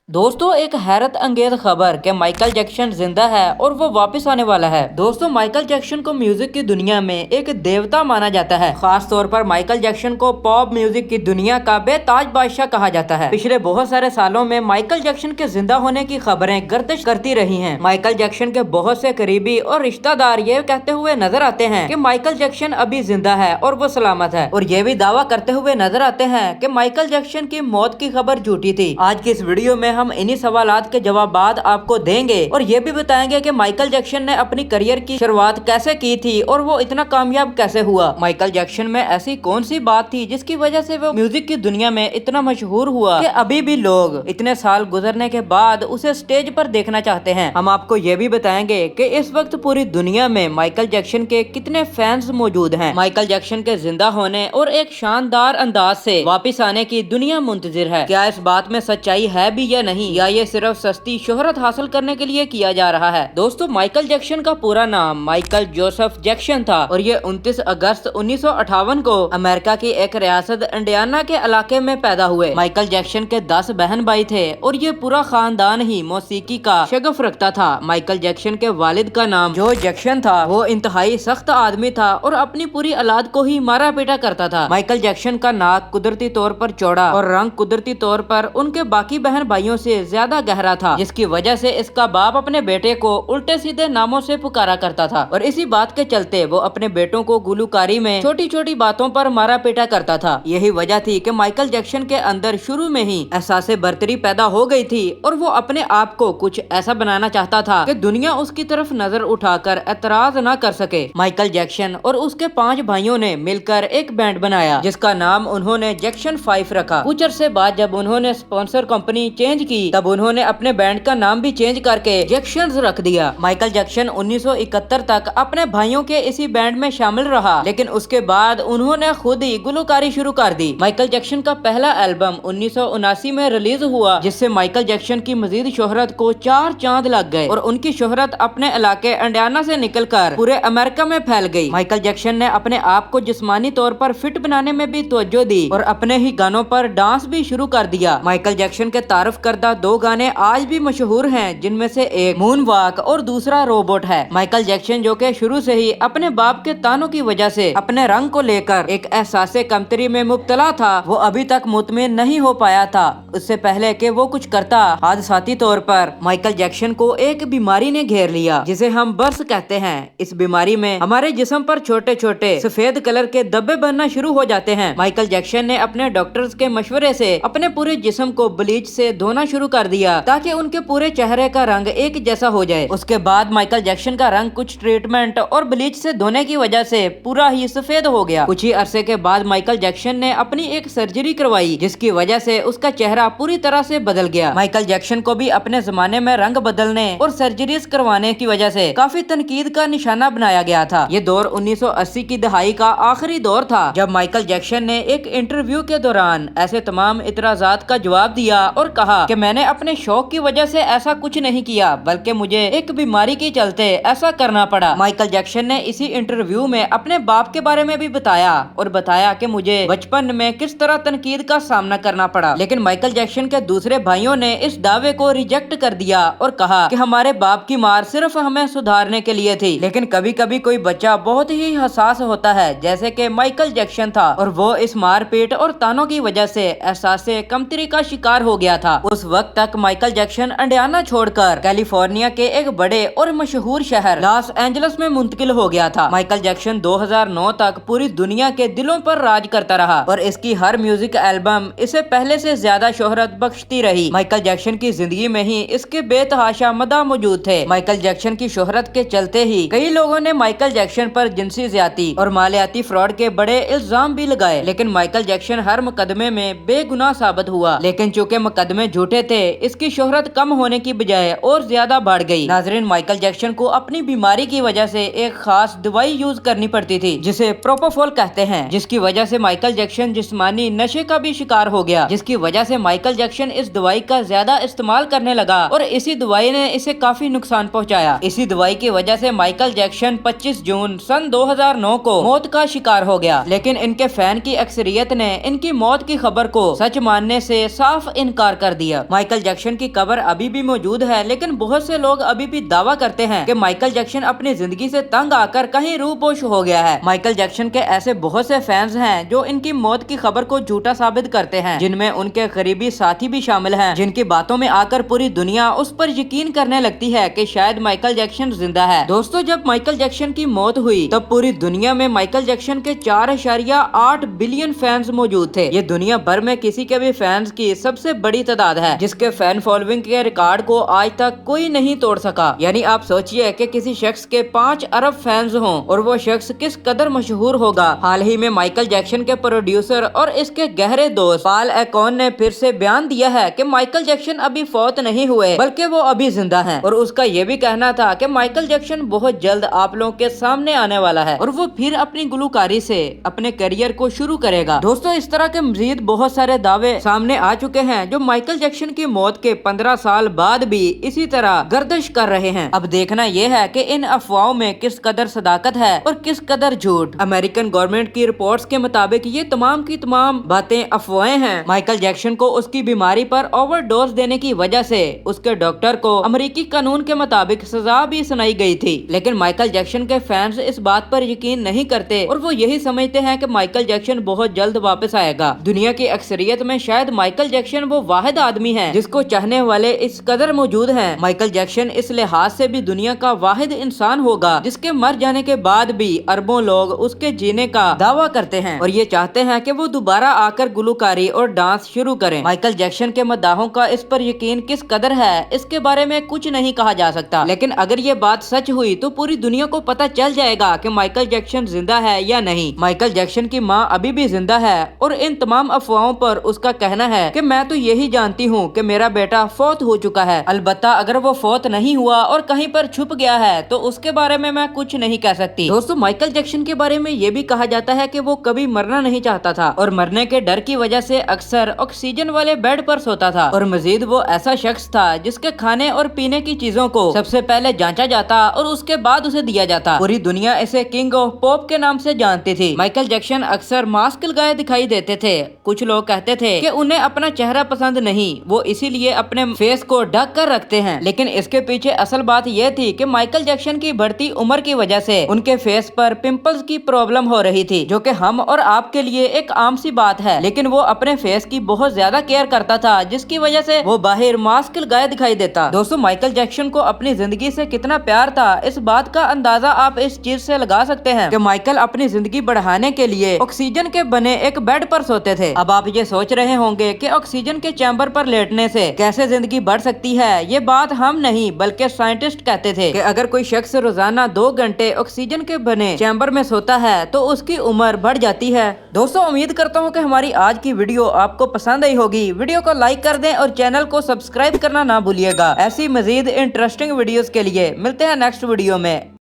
दोस्तों एक हैरत अंगेज खबर कि माइकल जैक्सन जिंदा है और वो वापस आने वाला है। दोस्तों माइकल जैक्सन को म्यूजिक की दुनिया में एक देवता माना जाता है। खास तौर पर माइकल जैक्सन को पॉप म्यूजिक की दुनिया का बेताज बादशाह कहा जाता है। पिछले बहुत सारे सालों में माइकल जैक्सन के जिंदा होने की खबरें गर्दिश करती रही हैं। माइकल जैक्सन के बहुत से करीबी और रिश्तेदार ये कहते हुए नजर आते हैं कि माइकल जैक्सन अभी जिंदा है और वो सलामत है, और ये भी दावा करते हुए नजर आते हैं कि माइकल जैक्सन की मौत की खबर झूठी थी। आज की इस वीडियो में हम इन्हीं सवालात के जवाब आपको देंगे और ये भी बताएंगे कि माइकल जैक्सन ने अपनी करियर की शुरुआत कैसे की थी और वो इतना कामयाब कैसे हुआ। माइकल जैक्सन में ऐसी कौन सी बात थी जिसकी वजह से वो म्यूजिक की दुनिया में इतना मशहूर हुआ कि अभी भी लोग इतने साल गुजरने के बाद उसे स्टेज पर देखना चाहते हैं। हम आपको ये भी बताएंगे कि इस वक्त पूरी दुनिया में माइकल जैक्सन के कितने फैंस मौजूद हैं। माइकल जैक्सन के जिंदा होने और एक शानदार अंदाज से वापस आने की दुनिया मुंतजिर है। क्या इस बात में सच्चाई है भी या नहीं, या ये सिर्फ सस्ती शोहरत हासिल करने के लिए किया जा रहा है। दोस्तों माइकल जैक्सन का पूरा नाम माइकल जोसेफ जैक्सन था और ये 29 अगस्त 1958 को अमेरिका की एक रियासत इंडियाना के इलाके में पैदा हुए। माइकल जैक्सन के 10 बहन भाई थे और ये पूरा खानदान ही मौसीकी का शगफ रखता था। माइकल जैक्सन के वालिद का नाम जो जैक्सन था वो इंतहाई सख्त आदमी था और अपनी पूरी औलाद को ही मारा पीटा करता था। माइकल जैक्सन का नाक कुदरती तौर पर चौड़ा और रंग कुदरती तौर पर उनके बाकी बहन भाइयों से ज्यादा गहरा था, जिसकी वजह से इसका बाप अपने बेटे को उल्टे सीधे नामों से पुकारा करता था और इसी बात के चलते वो अपने बेटों को गुलूकारी में छोटी छोटी बातों पर मारा पीटा करता था। यही वजह थी कि माइकल जैक्सन के अंदर शुरू में ही एहसासे बर्तरी पैदा हो गई थी और वो अपने आप को कुछ ऐसा बनाना चाहता था कि दुनिया उसकी तरफ नजर उठाकर एतराज न कर सके। माइकल जैक्सन और उसके 5 भाइयों ने मिलकर एक बैंड बनाया जिसका नाम उन्होंने जैक्सन 5 रखा। कुछ अरसे बाद जब उन्होंने स्पॉन्सर कंपनी चेंज की तब उन्होंने अपने बैंड का नाम भी चेंज करके जैक्सन्स रख दिया। माइकल जैक्सन 1971 तक अपने भाइयों के इसी बैंड में शामिल रहा, लेकिन उसके बाद उन्होंने खुद ही गुलकारी शुरू कर दी। माइकल जैक्सन का पहला एल्बम 1979 में रिलीज हुआ जिससे माइकल जैक्सन की मजीद शोहरत को 4 चांद लग गए और उनकी शोहरत अपने इलाके इंडियाना से निकलकर पूरे अमेरिका में फैल गई। माइकल जैक्सन ने अपने आप को जिस्मानी तौर पर फिट बनाने में भी तवज्जो दी और अपने ही गानों पर डांस भी शुरू कर दिया। माइकल जैक्सन के तारुफ करदा 2 गाने आज भी मशहूर हैं, जिनमें से एक मून वॉक और दूसरा रोबोट है। माइकल जैक्सन जो कि शुरू से ही अपने बाप के तानों की वजह से अपने रंग को लेकर एक एहसासे कमतरी में मुब्तला था, वो अभी तक मुतमिन नहीं हो पाया था। उससे पहले कि वो कुछ करता, हादसाती तौर पर माइकल जैक्सन को एक बीमारी ने घेर लिया जिसे हम बर्स कहते हैं। इस बीमारी में हमारे जिस्म पर छोटे छोटे सफेद कलर के धब्बे बनना शुरू हो जाते हैं। माइकल जैक्सन ने अपने डॉक्टर्स के मशवरे से अपने पूरे जिस्म को ब्लीच से धोना शुरू कर दिया ताकि उनके पूरे चेहरे का रंग एक जैसा हो जाए। उसके बाद माइकल जैक्सन का रंग कुछ ट्रीटमेंट और ब्लीच से धोने की वजह से पूरा ही सफेद हो गया। कुछ ही अरसे के बाद माइकल जैक्सन ने अपनी एक सर्जरी करवाई जिसकी वजह से उसका चेहरा पूरी तरह से बदल गया। माइकल जैक्सन को भी अपने जमाने में रंग बदलने और सर्जरीज करवाने की वजह से काफी तनकीद का निशाना बनाया गया था। ये दौर 1980 की दहाई का आखिरी दौर था जब माइकल जैक्सन ने एक इंटरव्यू के दौरान ऐसे तमाम इतराजात का जवाब दिया और कहा कि मैंने अपने शौक की वजह से ऐसा कुछ नहीं किया, बल्कि मुझे एक बीमारी के चलते ऐसा करना पड़ा। माइकल जैक्सन ने इसी इंटरव्यू में अपने बाप के बारे में भी बताया और बताया कि मुझे बचपन में किस तरह तनकीद का सामना करना पड़ा, लेकिन माइकल जैक्सन के दूसरे भाइयों ने इस दावे को रिजेक्ट कर दिया और कहा कि हमारे बाप की मार सिर्फ हमें सुधारने के लिए थी। लेकिन कभी कभी कोई बच्चा बहुत ही हसास होता है जैसे कि माइकल जैक्सन था और वो इस मारपीट और तानों की वजह से एहसासे कमतरी का शिकार हो गया था। उस वक्त तक माइकल जैक्सन इंडियाना छोड़कर कैलिफोर्निया के एक बड़े और मशहूर शहर लॉस एंजल्स में मुंतकिल हो गया था। माइकल जैक्सन 2009 तक पूरी दुनिया के दिलों पर राज करता रहा और इसकी हर म्यूजिक एल्बम इसे पहले से ज्यादा शोहरत बख्शती रही। माइकल जैक्सन की जिंदगी में ही इसके बेतहाशा मदाह मौजूद थे। माइकल जैक्सन की शोहरत के चलते ही कई लोगों ने माइकल जैक्सन पर जिनसी ज्यादती और मालियाती फ्रॉड के बड़े इल्जाम भी लगाए, लेकिन माइकल जैक्सन हर मुकदमे में बेगुनाह साबित हुआ। लेकिन चूंकि मुकदमे झूठे थे, इसकी शोहरत कम होने की बजाय और ज्यादा बढ़ गई। नाजरीन, माइकल जैक्सन को अपनी बीमारी की वजह से एक खास दवाई यूज करनी पड़ती थी जिसे प्रोपोफोल कहते हैं, जिसकी वजह से माइकल जैक्सन जिस्मानी नशे का भी शिकार हो गया, जिसकी वजह से माइकल जैक्सन इस दवाई का ज्यादा इस्तेमाल करने लगा और इसी दवाई ने इसे काफी नुकसान पहुंचाया। इसी दवाई की वजह से माइकल जैक्सन 25 जून सन 2009 को मौत का शिकार हो गया, लेकिन इनके फैन की अक्सरियत ने इनकी मौत की खबर को सच मानने से साफ इनकार कर दिया। दिया। माइकल जैक्सन की कब्र अभी भी मौजूद है, लेकिन बहुत से लोग अभी भी दावा करते हैं कि माइकल जैक्सन अपनी जिंदगी से तंग आकर कहीं रूपोश हो गया है। माइकल जैक्सन के ऐसे बहुत से फैंस हैं जो इनकी मौत की खबर को झूठा साबित करते हैं, जिनमें उनके करीबी साथी भी शामिल हैं, जिनकी बातों में आकर पूरी दुनिया उस पर यकीन करने लगती है कि शायद माइकल जैक्सन जिंदा है। दोस्तों, जब माइकल जैक्सन की मौत हुई तब पूरी दुनिया में माइकल जैक्सन के 4.8 बिलियन फैंस मौजूद थे। ये दुनिया भर में किसी के भी फैंस की सबसे बड़ी तादाद है, जिसके फैन फॉलोइंग के रिकॉर्ड को आज तक कोई नहीं तोड़ सका। यानी आप सोचिए कि किसी शख्स के 5 अरब फैंस हों और वो शख्स किस कदर मशहूर होगा। हाल ही में माइकल जैक्सन के प्रोड्यूसर और इसके गहरे दोस्त पॉल एकॉन ने फिर से बयान दिया है कि माइकल जैक्सन अभी फौत नहीं हुए, बल्कि वो अभी जिंदा हैं। और उसका ये भी कहना था कि माइकल जैक्सन बहुत जल्द आप लोगों के सामने आने वाला है और वो फिर अपनी गुलकारी से अपने करियर को शुरू करेगा। दोस्तों, इस तरह के मजीद बहुत सारे दावे सामने आ चुके हैं जो माइकल जैक्सन की मौत के 15 साल बाद भी इसी तरह गर्दिश कर रहे हैं। अब देखना यह है कि इन अफवाहों में किस कदर सदाकत है और किस कदर झूठ। अमेरिकन गवर्नमेंट की रिपोर्ट्स के मुताबिक ये तमाम की तमाम बातें अफवाहें हैं। माइकल जैक्सन को उसकी बीमारी पर ओवरडोज देने की वजह से उसके डॉक्टर को अमेरिकी कानून के मुताबिक सजा भी सुनाई गई थी, लेकिन माइकल जैक्सन के फैंस इस बात पर यकीन नहीं करते और वो यही समझते हैं कि माइकल जैक्सन बहुत जल्द वापस आएगा। दुनिया की अक्सरियत में शायद माइकल जैक्सन वो वाहिद आदमी है जिसको चाहने वाले इस कदर मौजूद हैं। माइकल जैक्सन इस लिहाज से भी दुनिया का वाहिद इंसान होगा जिसके मर जाने के बाद भी अरबों लोग उसके जीने का दावा करते हैं और ये चाहते हैं कि वो दोबारा आकर गुलकारी और डांस शुरू करें। माइकल जैक्सन के मद्दाहों का इस पर यकीन किस कदर है इसके बारे में कुछ नहीं कहा जा सकता, लेकिन अगर ये बात सच हुई तो पूरी दुनिया को पता चल जाएगा कि माइकल जैक्सन जिंदा है या नहीं। माइकल जैक्सन की माँ अभी भी जिंदा है और इन तमाम अफवाहों पर उसका कहना है कि मैं तो यही जानती हूँ कि मेरा बेटा फौत हो चुका है। अलबत्ता अगर वो फौत नहीं हुआ और कहीं पर छुप गया है तो उसके बारे में मैं कुछ नहीं कह सकती। दोस्तों, माइकल जैक्सन के बारे में ये भी कहा जाता है कि वो कभी मरना नहीं चाहता था और मरने के डर की वजह से अक्सर ऑक्सीजन वाले बेड पर सोता था और मजीद वो ऐसा शख्स था जिसके खाने और पीने की चीजों को सबसे पहले जांचा जाता और उसके बाद उसे दिया जाता। पूरी दुनिया इसे किंग ऑफ पॉप के नाम से जानती थी। माइकल जैक्सन अक्सर मास्क लगाए दिखाई देते थे। कुछ लोग कहते थे कि उन्हें अपना चेहरा पसंद नहीं, वो इसीलिए अपने फेस को ढक कर रखते हैं, लेकिन इसके पीछे असल बात यह थी कि माइकल जैक्सन की बढ़ती उम्र की वजह से उनके फेस पर पिंपल्स की प्रॉब्लम हो रही थी, जो कि हम और आपके लिए एक आम सी बात है, लेकिन वो अपने फेस की बहुत ज्यादा केयर करता था जिसकी वजह से वो बाहर मास्क लगाए दिखाई देता। दोस्तों, माइकल जैक्सन को अपनी जिंदगी से कितना प्यार था इस बात का अंदाजा आप इस चीज से लगा सकते हैं कि माइकल अपनी जिंदगी बढ़ाने के लिए ऑक्सीजन के बने एक बेड पर सोते थे। अब आप ये सोच रहे होंगे कि ऑक्सीजन के चैम्बर पर लेटने से कैसे जिंदगी बढ़ सकती है। ये बात हम नहीं बल्कि साइंटिस्ट कहते थे कि अगर कोई शख्स रोजाना 2 घंटे ऑक्सीजन के बने चैम्बर में सोता है तो उसकी उम्र बढ़ जाती है। दोस्तों, उम्मीद करता हूँ कि हमारी आज की वीडियो आपको पसंद आई होगी। वीडियो को लाइक कर दें और चैनल को सब्सक्राइब करना ना भूलिएगा। ऐसी मजीद इंटरेस्टिंग वीडियोस के लिए मिलते हैं नेक्स्ट वीडियो में।